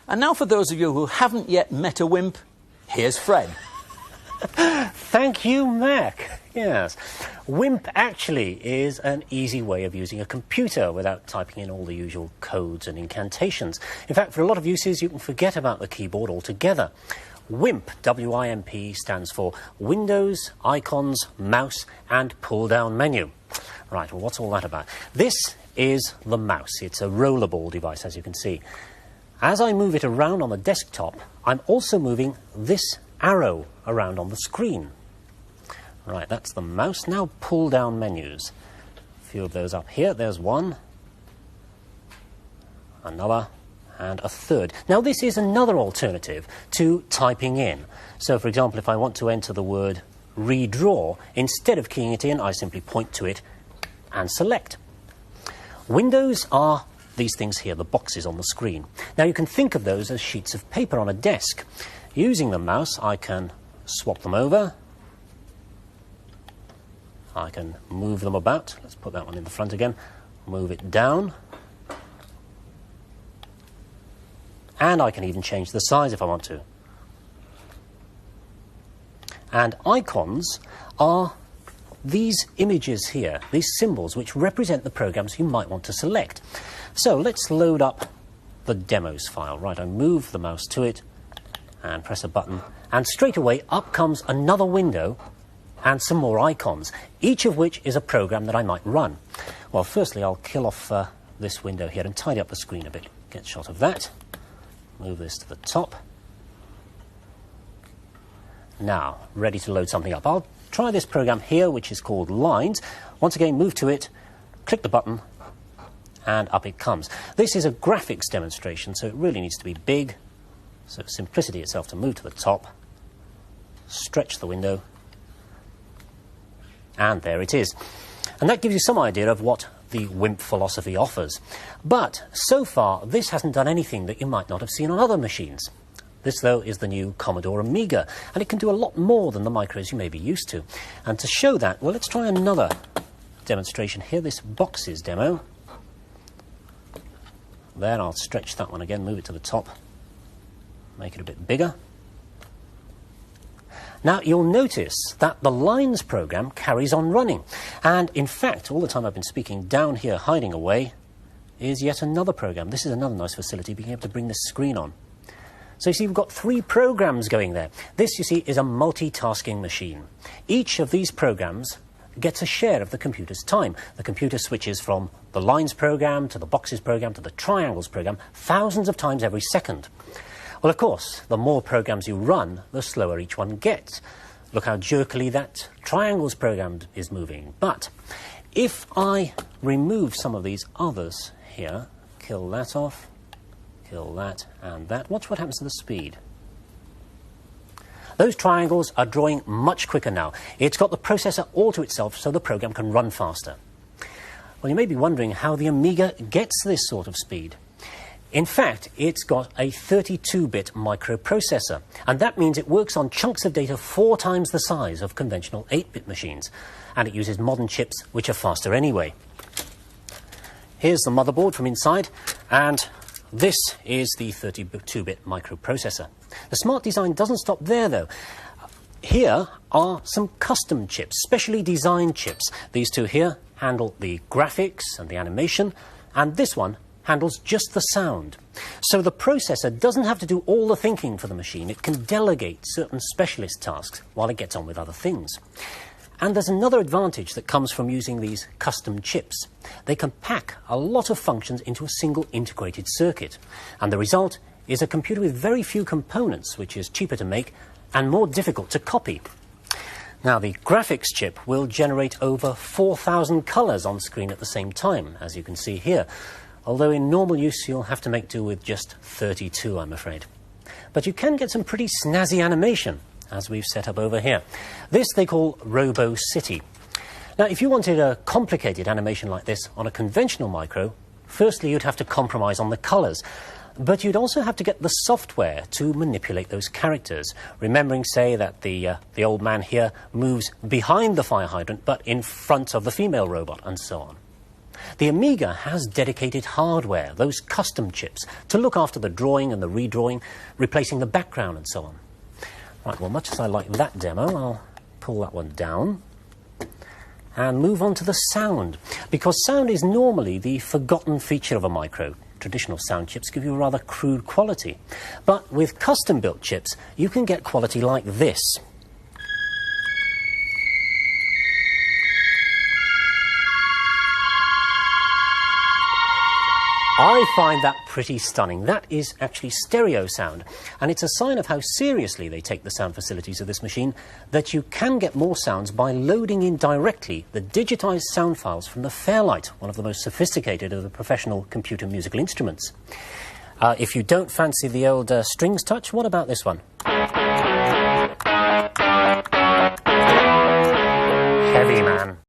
And now for those of you who haven't yet met a wimp, here's Fred. Thank you, Mac. Yes. WIMP actually is an easy way of using a computer without typing in all the usual codes and incantations. In fact, for a lot of uses, you can forget about the keyboard altogether. WIMP, W-I-M-P, stands for Windows, Icons, Mouse and Pull-Down Menu. Right, well, what's all that about? This is the mouse. It's a rollerball device, as you can see. As I move it around on the desktop, I'm also moving this arrow around on the screen. Right, that's the mouse. Now pull-down menus. A few of those up here. There's one, another, and a third. Now this is another alternative to typing in. So, for example, if I want to enter the word redraw, instead of keying it in, I simply point to it and select. Windows are these things here, the boxes on the screen. Now you can think of those as sheets of paper on a desk. Using the mouse, I can swap them over. I can move them about. Let's put that one in the front again. Move it down. And I can even change the size if I want to. And icons are these images here, these symbols which represent the programs you might want to select. So let's load up the demos file. Right, I move the mouse to it and press a button, and straight away up comes another window and some more icons, each of which is a program that I might run. Well, firstly, I'll kill off this window here and tidy up the screen a bit. Get a shot of that. Move this to the top. Now, ready to load something up. I'll try this program here, which is called Lines. Once again, move to it, click the button, and up it comes. This is a graphics demonstration, so it really needs to be big. So simplicity itself to move to the top, stretch the window, and there it is. And that gives you some idea of what the WIMP philosophy offers. But so far, this hasn't done anything that you might not have seen on other machines. This, though, is the new Commodore Amiga, and it can do a lot more than the micros you may be used to. And to show that, well, let's try another demonstration here, this boxes demo. There, I'll stretch that one again, move it to the top. Make it a bit bigger. Now, you'll notice that the Lines program carries on running. And, in fact, all the time I've been speaking, down here, hiding away, is yet another program. This is another nice facility, being able to bring this screen on. So, you see, we've got 3 programs going there. This, you see, is a multitasking machine. Each of these programs gets a share of the computer's time. The computer switches from the Lines program to the Boxes program to the Triangles program thousands of times every second. Well, of course, the more programs you run, the slower each one gets. Look how jerkily that Triangles program is moving. But if I remove some of these others here, kill that off, kill that and that, watch what happens to the speed. Those triangles are drawing much quicker now. It's got the processor all to itself, so the program can run faster. Well, you may be wondering how the Amiga gets this sort of speed. In fact, it's got a 32-bit microprocessor, and that means it works on chunks of data 4 times the size of conventional 8-bit machines, and it uses modern chips which are faster anyway. Here's the motherboard from inside, and this is the 32-bit microprocessor. The smart design doesn't stop there, though. Here are some custom chips, specially designed chips. These two here handle the graphics and the animation, and this one handles just the sound. So the processor doesn't have to do all the thinking for the machine. It can delegate certain specialist tasks while it gets on with other things. And there's another advantage that comes from using these custom chips. They can pack a lot of functions into a single integrated circuit. And the result is a computer with very few components, which is cheaper to make and more difficult to copy. Now, the graphics chip will generate over 4,000 colours on screen at the same time, as you can see here. Although in normal use you'll have to make do with just 32, I'm afraid. But you can get some pretty snazzy animation, as we've set up over here. This they call Robo City. Now, if you wanted a complicated animation like this on a conventional micro, firstly you'd have to compromise on the colours. But you'd also have to get the software to manipulate those characters. Remembering, say, that the old man here moves behind the fire hydrant, but in front of the female robot, and so on. The Amiga has dedicated hardware, those custom chips, to look after the drawing and the redrawing, replacing the background and so on. Right, well, much as I like that demo, I'll pull that one down and move on to the sound, because sound is normally the forgotten feature of a micro. Traditional sound chips give you a rather crude quality. But with custom-built chips, you can get quality like this. I find that pretty stunning. That is actually stereo sound, and it's a sign of how seriously they take the sound facilities of this machine, that you can get more sounds by loading in directly the digitized sound files from the Fairlight, one of the most sophisticated of the professional computer musical instruments. If you don't fancy the old strings touch, what about this one?